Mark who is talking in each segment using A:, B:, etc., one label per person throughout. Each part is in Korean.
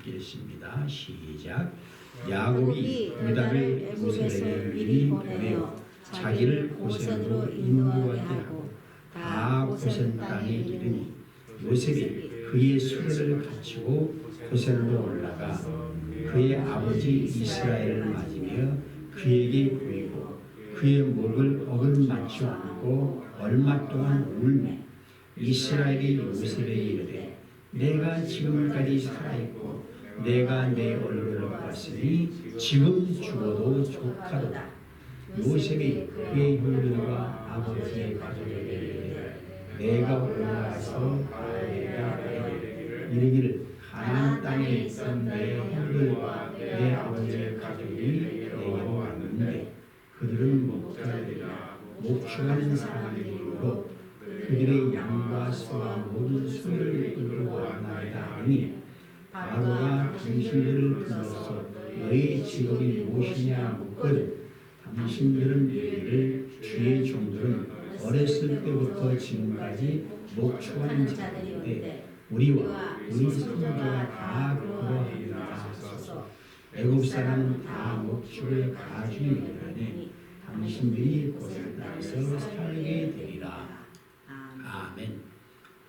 A: 함께 읽습니다. 시작. 야곱이 유다를 요셉에게 미리 보내어 자기를 고센으로 인도하게 하고 다 고센 땅에 이르니 요셉이 그의 수레를 갖추고 고센으로 올라가 그의 아버지 이스라엘을 맞으며 그에게 보이고 그의 목을 어긋맞추 안고 얼마 동안 울매 이스라엘이 요셉에게 이르되 내가 지금까지 살아있고 내가 내 얼굴을 보았으니 지금 죽어도 좋하도다. 요셉이 그의 형들과 아버지의 가족에게 이르되 내가 올라가서 가야되리라 이르기를 가나안 땅에 있던 내 형들과 내 아버지의 가족이 내게로 왔는데 그들은 목축하는 사람들이므로 그들의 양과 소와 모든 소를 끌고 왔나이다 하니 바로가 당신들을 불러서 너희 직업이 무엇이냐 묻거든 당신들은 이르기를 주의 종들은 어렸을 때부터 지금까지 목축하는 자들인데 우리와 우리 선조가 다 그러하리라 하소서. 애굽 사람은 다 목축을 가주이려니 당신들이 고센 땅에서 살게 되리라. 아멘.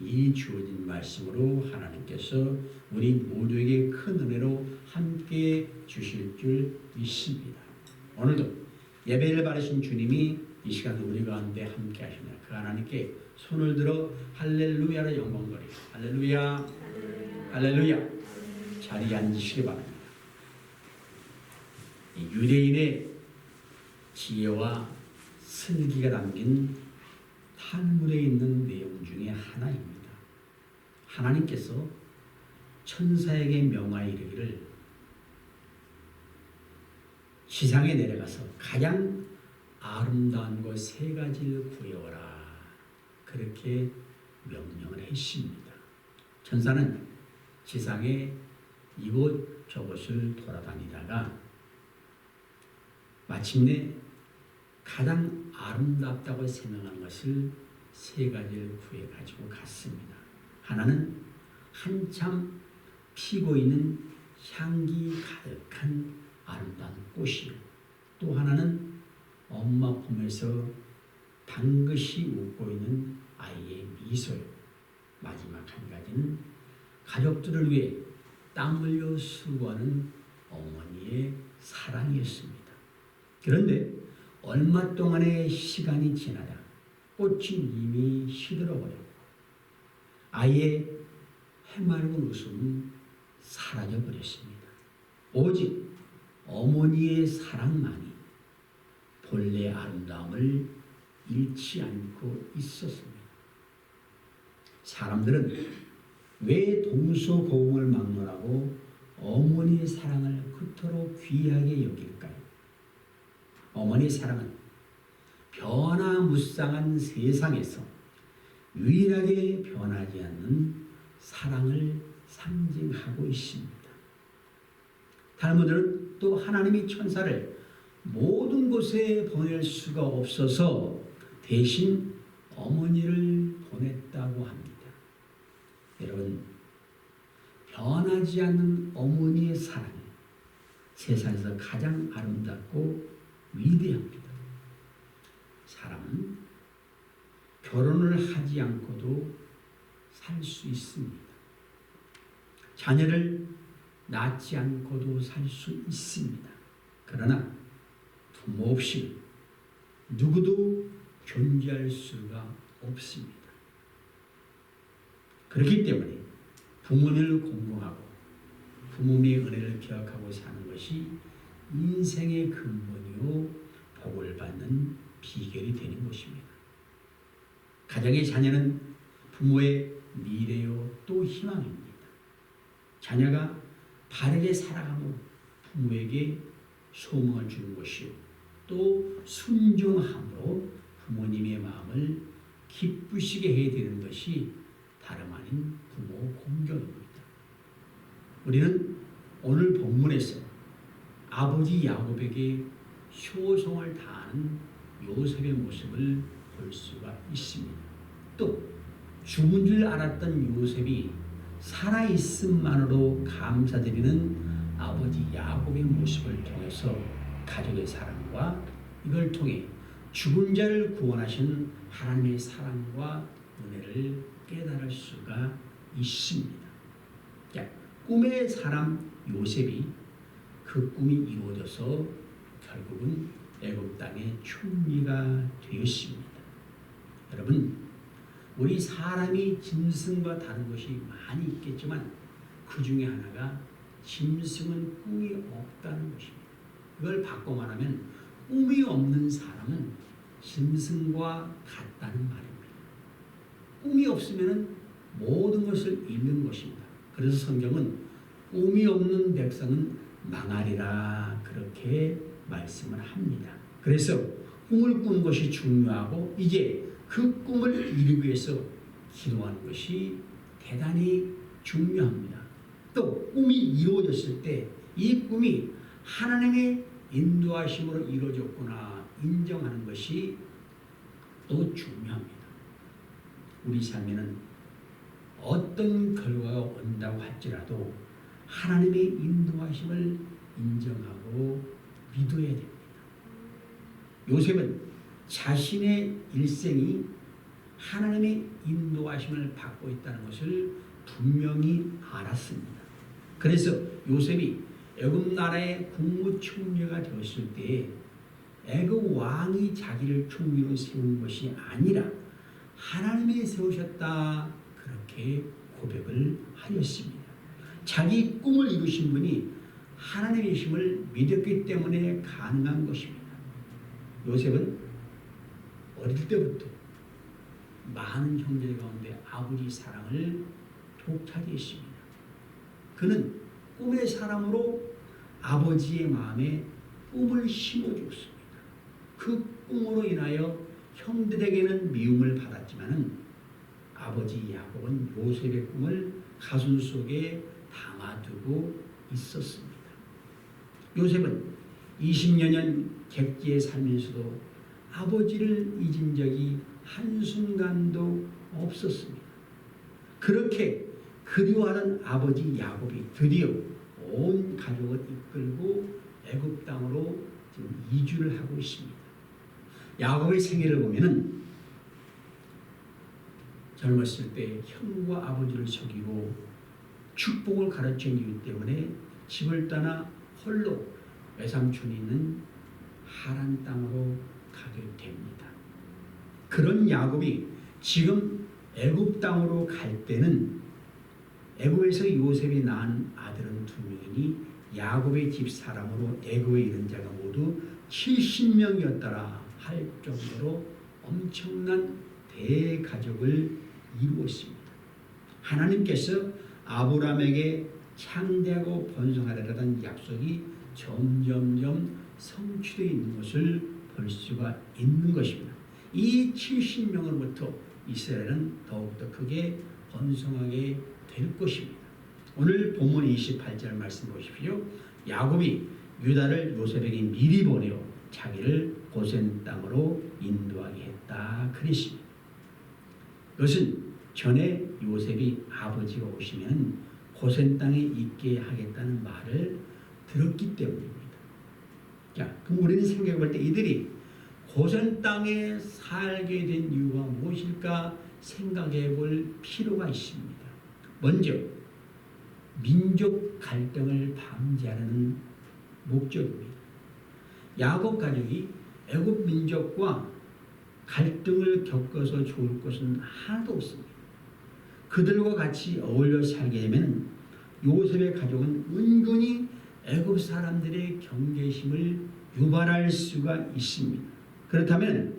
A: 이 주어진 말씀으로 하나님께서 우리 모두에게 큰 은혜로 함께 주실 줄 믿습니다. 오늘도 예배를 바라신 주님이 이 시간 우리 가운데 함께 하시며 그 하나님께 손을 들어 할렐루야로 영광거리고 할렐루야 할렐루야 자리에 앉으시기 바랍니다. 유대인의 지혜와 슬기가 담긴 탈무드에 있는 내용 중에 하나입니다. 하나님께서 천사에게 명하여 이르기를 지상에 내려가서 가장 아름다운 것 3가지를 구해오라 그렇게 명령을 했습니다. 천사는 지상에 이곳 저곳을 돌아다니다가 마침내 가장 아름답다고 생각하는 것을 3가지를 구해 가지고 갔습니다. 하나는 한참 피고 있는 향기 가득한 아름다운 꽃이요. 또 하나는 엄마 품에서 방긋이 웃고 있는 아이의 미소요. 마지막 한 가지는 가족들을 위해 땀 흘려 수고하는 어머니의 사랑이었습니다. 그런데 얼마 동안의 시간이 지나자 꽃이 이미 시들어버렸고 아이의 해맑은 웃음은 사라져버렸습니다. 오직 어머니의 사랑만이 본래의 아름다움을 잃지 않고 있었습니다. 사람들은 왜 동서고금을 막론하고 어머니의 사랑을 그토록 귀하게 여길까요? 어머니의 사랑은 변화무쌍한 세상에서 유일하게 변하지 않는 사랑을 상징하고 있습니다. 탈무드는 또 하나님이 천사를 모든 곳에 보낼 수가 없어서 대신 어머니를 보냈다고 합니다. 여러분, 변하지 않는 어머니의 사랑이 세상에서 가장 아름답고 위대합니다. 사람은 결혼을 하지 않고도 살 수 있습니다. 자녀를 낳지 않고도 살 수 있습니다. 그러나 부모 없이 누구도 존재할 수가 없습니다. 그렇기 때문에 부모님을 공경하고 부모님의 은혜를 기억하고 사는 것이 인생의 근본이요 복을 받는 비결이 되는 것입니다. 가정의 자녀는 부모의 미래요 또 희망입니다. 자녀가 바르게 살아가며 부모에게 소망을 주는 것이요 또 순종함으로 부모님의 마음을 기쁘시게 해야 되는 것이 다름 아닌 부모 공경입니다. 우리는 오늘 본문에서 아버지 야곱에게 효성을 다하는 요셉의 모습을 볼 수가 있습니다. 또 죽은 줄 알았던 요셉이 살아있음만으로 감사드리는 아버지 야곱의 모습을 통해서 가족의 사랑과 이걸 통해 죽은 자를 구원하신 하나님의 사랑과 은혜를 깨달을 수가 있습니다. 자, 꿈의 사람 요셉이 그 꿈이 이루어져서 결국은 애굽 땅의 총리가 되었습니다. 여러분, 우리 사람이 짐승과 다른 것이 많이 있겠지만 그 중에 하나가 짐승은 꿈이 없다는 것입니다. 이걸 바꿔 말하면 꿈이 없는 사람은 짐승과 같다는 말입니다. 꿈이 없으면 모든 것을 잃는 것입니다. 그래서 성경은 꿈이 없는 백성은 망하리라 그렇게 말씀을 합니다. 그래서 꿈을 꾸는 것이 중요하고 이제 그 꿈을 이루기 위해서 기도하는 것이 대단히 중요합니다. 또 꿈이 이루어졌을 때 이 꿈이 하나님의 인도하심으로 이루어졌구나 인정하는 것이 또 중요합니다. 우리 삶에는 어떤 결과가 온다고 할지라도 하나님의 인도하심을 인정하고 믿어야 됩니다. 요셉은 자신의 일생이 하나님의 인도하심을 받고 있다는 것을 분명히 알았습니다. 그래서 요셉이 애굽 나라의 국무총리가 되었을 때에 애굽 왕이 자기를 총리로 세운 것이 아니라 하나님이 세우셨다 그렇게 고백을 하였습니다. 자기 꿈을 이루신 분이 하나님이심을 믿었기 때문에 가능한 것입니다. 요셉은 어릴 때부터 많은 형제 가운데 아버지 사랑을 독차지했습니다. 그는 꿈의 사람으로 아버지의 마음에 꿈을 심어주었습니다. 그 꿈으로 인하여 형들에게는 미움을 받았지만 아버지 야곱은 요셉의 꿈을 가슴 속에 담아두고 있었습니다. 요셉은 20여 년 객지에 살면서도 아버지를 잊은 적이 한순간도 없었습니다. 그렇게 그리워하는 아버지 야곱이 드디어 온 가족을 이끌고 애굽 땅으로 지금 이주를 하고 있습니다. 야곱의 생애를 보면은 젊었을 때 형과 아버지를 속이고 축복을 가르친 이유 때문에 집을 떠나 홀로 외삼촌이 있는 하란 땅으로 가게 됩니다. 그런 야곱이 지금 애굽 땅으로 갈 때는 애굽에서 요셉이 낳은 아들은 2명이니 야곱의 집 사람으로 애굽에 이른 자가 모두 70명이었더라 할 정도로 엄청난 대가족을 이루었습니다. 하나님께서 아브라함에게 창대하고 번성하리라는 약속이 점점점 성취되어 있는 것을 볼 수가 있는 것입니다. 이 70명으로부터 이스라엘은 더욱더 크게 번성하게 될 것입니다. 오늘 본문 28절 말씀 보십시오. 야곱이 유다를 요셉에게 미리 보내어 자기를 고센 땅으로 인도하게 했다 그랬습니다. 이것은 전에 요셉이 아버지가 오시면 고센 땅에 있게 하겠다는 말을 들었기 때문입니다. 자, 그럼 우리는 생각해 볼 때 이들이 고센 땅에 살게 된 이유가 무엇일까 생각해 볼 필요가 있습니다. 먼저 민족 갈등을 방지하는 목적입니다. 야곱 가족이 애굽 민족과 갈등을 겪어서 좋을 것은 하나도 없습니다. 그들과 같이 어울려 살게 되면 요셉의 가족은 은근히 애굽 사람들의 경계심을 유발할 수가 있습니다. 그렇다면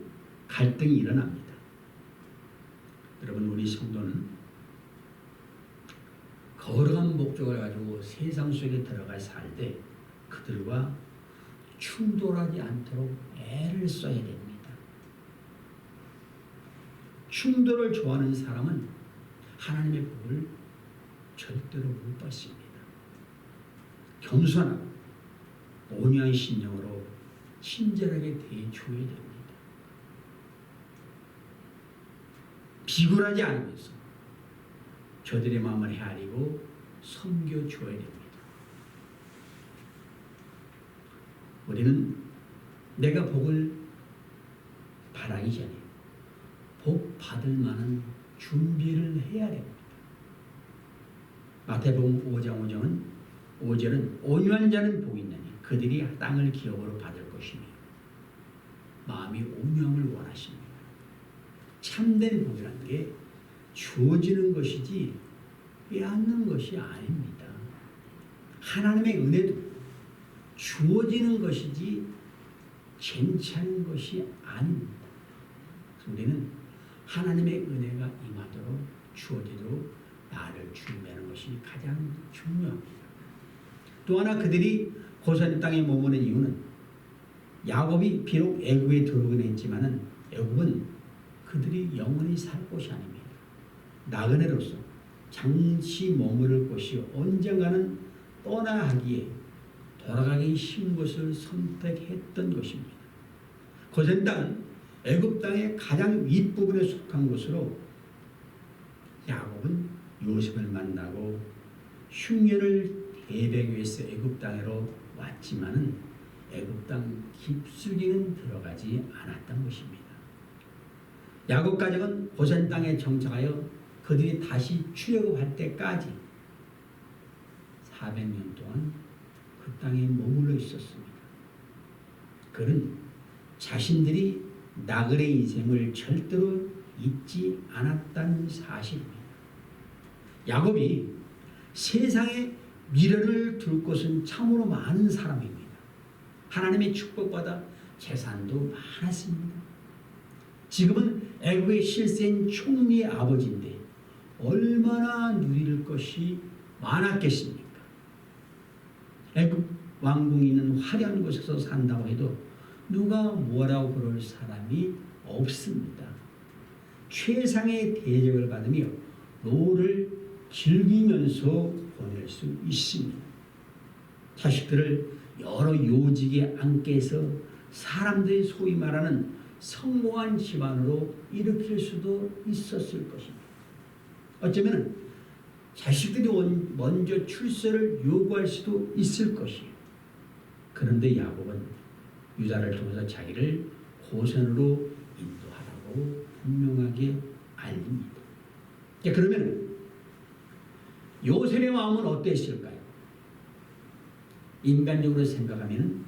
A: 갈등이 일어납니다. 여러분, 우리 성도는 거룩한 목적을 가지고 세상 속에 들어가 살 때 그들과 충돌하지 않도록 애를 써야 됩니다. 충돌을 좋아하는 사람은 하나님의 복을 절대로 못 받습니다. 겸손하고 온유한 심령으로 친절하게 대해줘야 됩니다. 비굴하지 않으면서 저들의 마음을 헤아리고 섬겨줘야 됩니다. 우리는 내가 복을 바라기 전에 복 받을 만한 준비를 해야 됩니다. 마태복음 5장 5절은 온유한 자는 복이 있나니 그들이 땅을 기업으로 받을 것이며 마음이 온유함을 원하십니다. 참된 복이라는 게 주어지는 것이지 빼앗는 것이 아닙니다. 하나님의 은혜도 주어지는 것이지 괜찮은 것이 아닙니다. 우리는 하나님의 은혜가 임하도록 주어지도록 나를 준비하는 것이 가장 중요합니다. 또 하나 그들이 고센 땅에 머무는 이유는 야곱이 비록 애굽에 들어오긴 했지만은 애굽은 그들이 영원히 살 곳이 아닙니다. 나그네로서 잠시 머무를 곳이 언젠가는 떠나야 하기에 돌아가기 쉬운 곳을 선택했던 것입니다. 고센 땅은 애굽 땅의 가장 윗부분에 속한 곳으로 야곱은 요셉을 만나고 흉년을 대배기 위해서 애굽 땅으로 왔지만은 애굽 땅 깊숙이는 들어가지 않았던 것입니다. 야곱 가족은 고센 땅에 정착하여 그들이 다시 출애굽할 때까지 400년 동안 그 땅에 머물러 있었습니다. 그는 자신들이 나그네 인생을 절대로 잊지 않았다는 사실입니다. 야곱이 세상에 미래를 둘 것은 참으로 많은 사람입니다. 하나님의 축복받아 재산도 많았습니다. 지금은 애굽의 실세인 총리의 아버지인데 얼마나 누릴 것이 많았겠습니까? 애굽 왕궁이 있는 화려한 곳에서 산다고 해도 누가 뭐라고 그럴 사람이 없습니다. 최상의 대접을 받으며 노를 즐기면서 보낼 수 있습니다. 자식들을 여러 요직에 앉게 해서 사람들이 소위 말하는 성공한 집안으로 일으킬 수도 있었을 것입니다. 어쩌면 자식들이 먼저 출세를 요구할 수도 있을 것이에요. 그런데 야곱은 유다를 통해서 자기를 고센으로 인도하라고 분명하게 알립니다. 그러면 요셉의 마음은 어땠을까요? 인간적으로 생각하면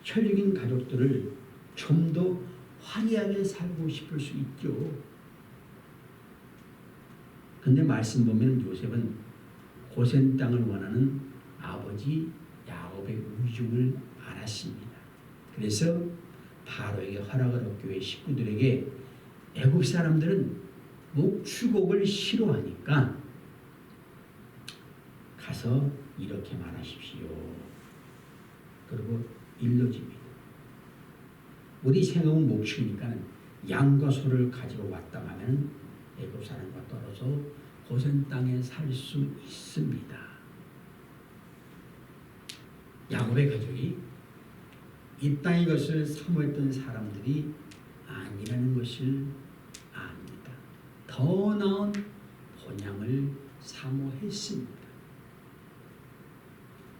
A: 혈육인 가족들을 좀 더 화려하게 살고 싶을 수 있죠. 근데 말씀 보면 요셉은 고센 땅을 원하는 아버지 야곱의 의중을 알았습니다. 그래서 바로에게 허락을 얻기 위해 식구들에게 애굽 사람들은 목축옥을 싫어하니까 가서 이렇게 말하십시오. 그리고 일러줍니다. 우리 생업은 목축이니까 양과 소를 가지고 왔다 하면 애굽 사람과 떨어져 고센 땅에 살 수 있습니다. 야곱의 가족이 이 땅의 것을 사모했던 사람들이 아니라는 것을 압니다. 더 나은 본향을 사모했습니다.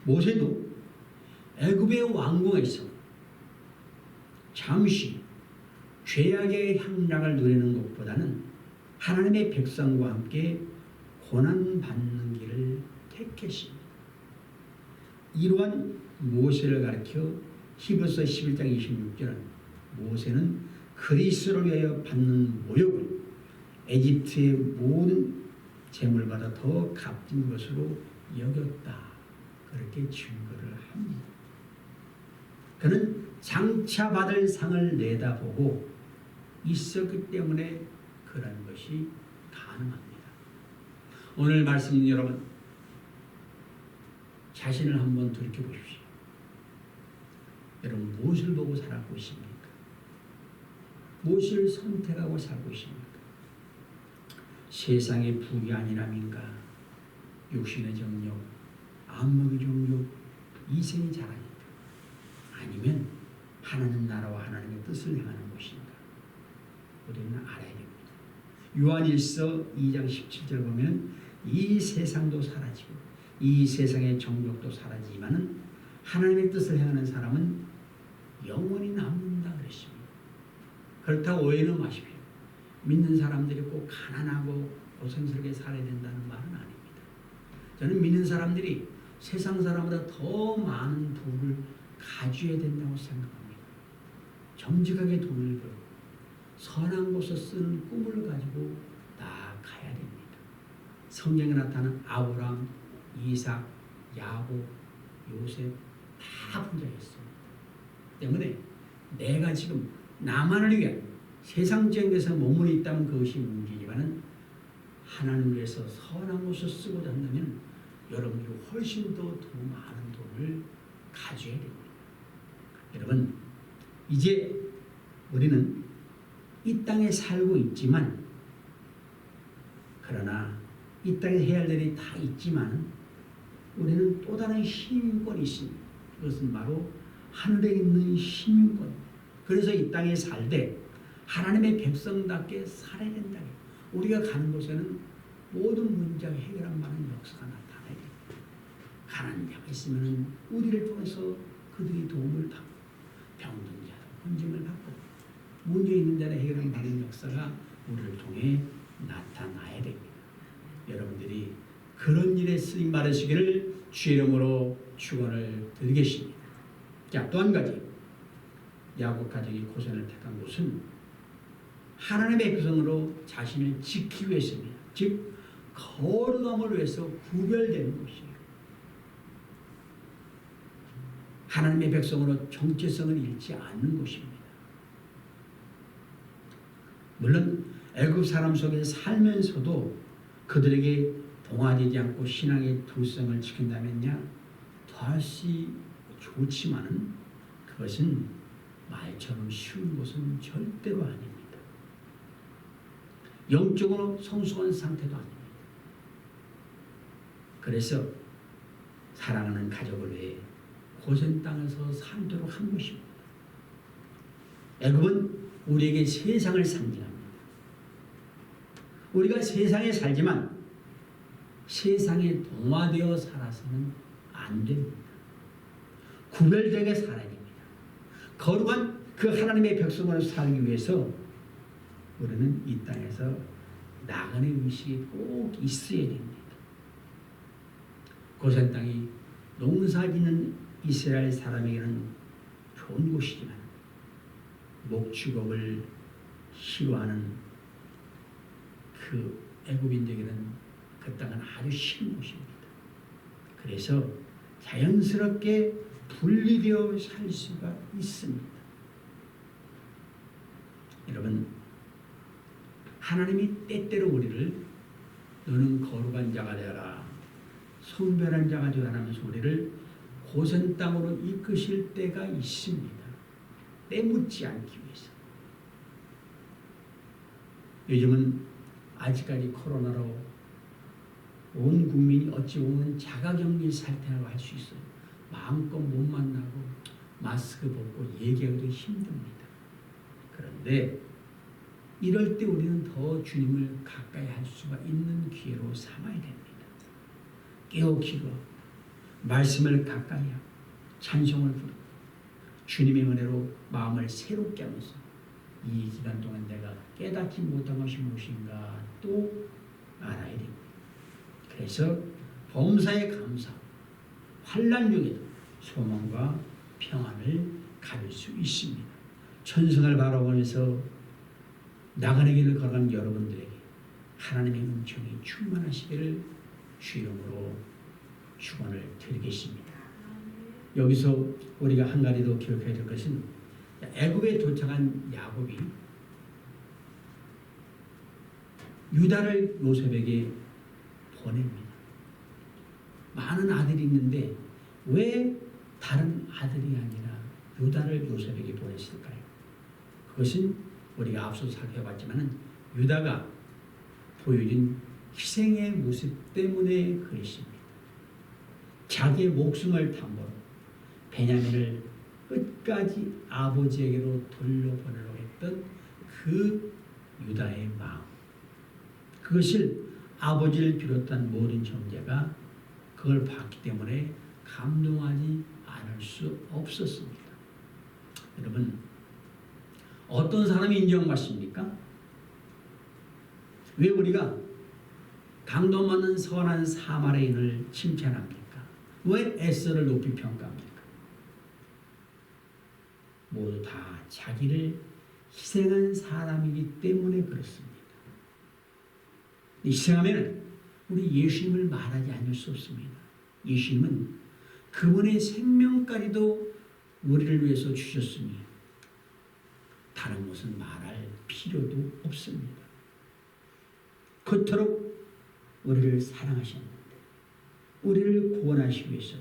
A: 모세도 애굽의 왕궁에서 잠시 죄악의 향락을 누리는 것보다는 하나님의 백성과 함께 고난받는 길을 택했습니다. 이러한 모세를 가리켜 히브리서 11장 26절은 모세는 그리스도를 위하여 받는 모욕을 에집트의 모든 재물보다 더 값진 것으로 여겼다. 그렇게 증거를 합니다. 그는 장차 받을 상을 내다보고 있었기 때문에 그런 것이 가능합니다. 오늘 말씀인 여러분, 자신을 한번 돌이켜보십시오. 여러분 무엇을 보고 살아가고 있습니까? 무엇을 선택하고 살고 있습니까? 세상의 부귀 아니람인가? 육신의 정욕, 안목의 정욕, 이생의 자랑인가? 아니면 하나님 나라와 하나님의 뜻을 행하는 것인가? 우리는 알아야 됩니다. 요한일서 2장 17절 보면 이 세상도 사라지고 이 세상의 정욕도 사라지지만은 하나님의 뜻을 행하는 사람은 영원히 남는다 그랬습니다. 그렇다고 오해는 마십시오. 믿는 사람들이 꼭 가난하고 고생스럽게 살아야 된다는 말은 아닙니다. 저는 믿는 사람들이 세상 사람보다 더 많은 부를 가져야 된다고 생각합니다. 정직하게 돈을 벌고 선한 곳에 쓰는 꿈을 가지고 나아가야 됩니다. 성경에 나타나는 아브라함, 이삭, 야곱, 요셉 다 분자였습니다. 때문에 내가 지금 나만을 위한 세상적인 데서 머물러 있다면 그것이 문제지만은 하나님을 위해서 선한 것을 쓰고자 한다면 여러분들이 훨씬 더 많은 돈을 가져야 됩니다. 여러분, 이제 우리는 이 땅에 살고 있지만, 그러나 이 땅에 해야 할 일이 다 있지만 우리는 또 다른 시민권이 있습니다. 그것은 바로 하늘에 있는 시민권입니다. 그래서 이 땅에 살되 하나님의 백성답게 살아야 된다. 우리가 가는 곳에는 모든 문제가 해결한다는 역사가 나타나야 됩니다. 가난한 자가 있으면 우리를 통해서 그들이 도움을 받고 병든 자도 건짐을 받고 문제 있는 자를 해결하는 역사가 우리를 통해 나타나야 됩니다. 여러분들이 그런 일에 쓰임 받으시기를 주의 이름으로 축원을 드리겠습니다. 자, 또 한 가지 야곱 가족이 고생을 택한 것은 하나님의 백성으로 자신을 지키기 위해서입니다. 즉 거룩함을 위해서 구별되는 것이에요. 하나님의 백성으로 정체성을 잃지 않는 것입니다. 물론 애굽 사람 속에 살면서도 그들에게 동화되지 않고 신앙의 두성을 지킨다면야 더할수 좋지만은 그것은 말처럼 쉬운 것은 절대로 아닙니다. 영적으로 성숙한 상태도 아닙니다. 그래서 사랑하는 가족을 위해 고센 땅에서 살도록 한 것입니다. 애굽은 우리에게 세상을 상징합니다. 우리가 세상에 살지만 세상에 동화되어 살아서는 안 됩니다. 구별되게 살아야 됩니다. 거룩한 그 하나님의 백성으로 살기 위해서 우리는 이 땅에서 나그네 의식이 꼭 있어야 됩니다. 고센 땅이 농사짓는 이스라엘 사람에게는 좋은 곳이지만 목축업을 싫어하는 그 애굽인들에게는 그 땅은 아주 싫은 곳입니다. 그래서 자연스럽게 분리되어 살 수가 있습니다. 여러분, 하나님이 때때로 우리를 너는 거룩한 자가 되어라, 성별한 자가 되어라 하면서 우리를 고센 땅으로 이끄실 때가 있습니다. 때묻지 않기 위해서. 요즘은 아직까지 코로나로 온 국민이 어찌 보면 자가격리 상태라고 할 수 있어요. 마음껏 못 만나고 마스크 벗고 얘기하기도 힘듭니다. 그런데 이럴 때 우리는 더 주님을 가까이 할 수가 있는 기회로 삼아야 됩니다. 깨우치고 말씀을 가까이 하고 찬송을 부르고 주님의 은혜로 마음을 새롭게 하면서 이 기간 동안 내가 깨닫지 못한 것이 무엇인가 또 알아야 됩니다. 그래서 범사에 감사하고 환난 중에도 소망과 평안을 가질 수 있습니다. 천성을 바라보면서 나그네 길을 걸어간 여러분들에게 하나님의 은총이 충만하시기를 주 이름으로 축원을 드리겠습니다. 여기서 우리가 한 가지 더 기억해야 될 것은 애굽에 도착한 야곱이 유다를 요셉에게 보냅니다. 많은 아들이 있는데 왜 다른 아들이 아니라 유다를 요셉에게 보냈을까요? 그것은 우리가 앞서 살펴봤지만 유다가 보여준 희생의 모습 때문에 그랬습니다. 자기의 목숨을 담보로 베냐민을 끝까지 아버지에게로 돌려보내려고 했던 그 유다의 마음, 그것을 아버지를 비롯한 모든 형제가 그걸 봤기 때문에 감동하지 않을 수 없었습니다. 여러분, 어떤 사람이 인정받습니까? 왜 우리가 감동받는 선한 사마리아인을 칭찬합니까? 왜 에스더를 높이 평가합니까? 모두 다 자기를 희생한 사람이기 때문에 그렇습니다. 희생하면 우리 예수님을 말하지 않을 수 없습니다. 예수님은 그분의 생명까지도 우리를 위해서 주셨으니 다른 것은 말할 필요도 없습니다. 그토록 우리를 사랑하셨는데 우리를 구원하시기 위해서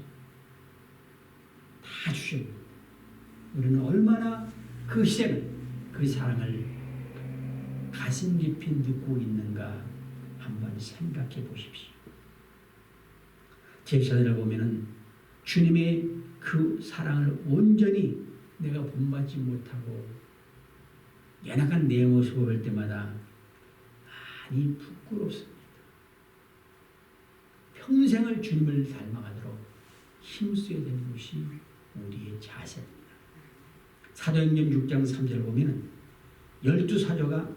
A: 다 주셨는데 우리는 얼마나 그 희생을, 그 사랑을 가슴 깊이 느끼고 있는가 한번 생각해 보십시오. 제자들을 보면은 주님의 그 사랑을 온전히 내가 본받지 못하고 연약한 내 모습을 볼 때마다 많이 부끄럽습니다. 평생을 주님을 닮아가도록 힘써야 되는 것이 우리의 자세입니다. 사도행전 6장 3절 보면 12사도가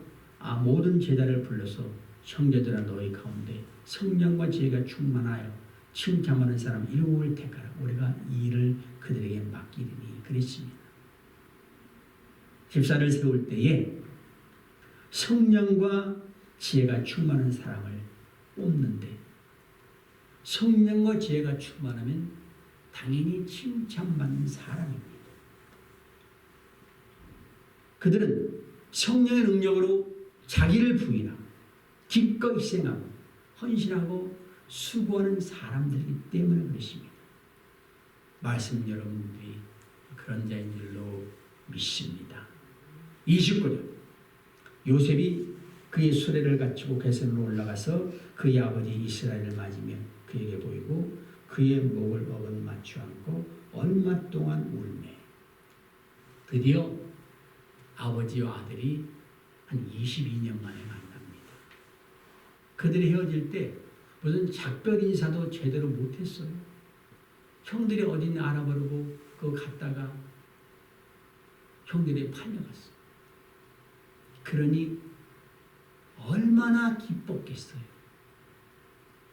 A: 모든 제자를 불러서 형제들아 너희 가운데 성령과 지혜가 충만하여 칭찬하는 사람 7을 택하라. 우리가 이 일을 그들에게 맡기리니 그랬습니다. 집사를 세울 때에 성령과 지혜가 충만한 사람을 뽑는데 성령과 지혜가 충만하면 당연히 칭찬받는 사람입니다. 그들은 성령의 능력으로 자기를 부인하고 기꺼이 희생하고 헌신하고 수고하는 사람들이기 때문에 그렇습니다. 말씀 여러분들이 그런 자인 줄로 믿습니다. 29절 요셉이 그의 수레를 갖추고 게셈으로 올라가서 그의 아버지 이스라엘을 맞으며 그에게 보이고 그의 목을 어긋 맞추어 안고 얼마 동안 울매 드디어 아버지와 아들이 한 22년 만에 만납니다. 그들이 헤어질 때 무슨 작별 인사도 제대로 못했어요. 형들이 어딨냐 알아보려고 그거 갔다가 형들이 팔려갔어요. 그러니 얼마나 기뻤겠어요.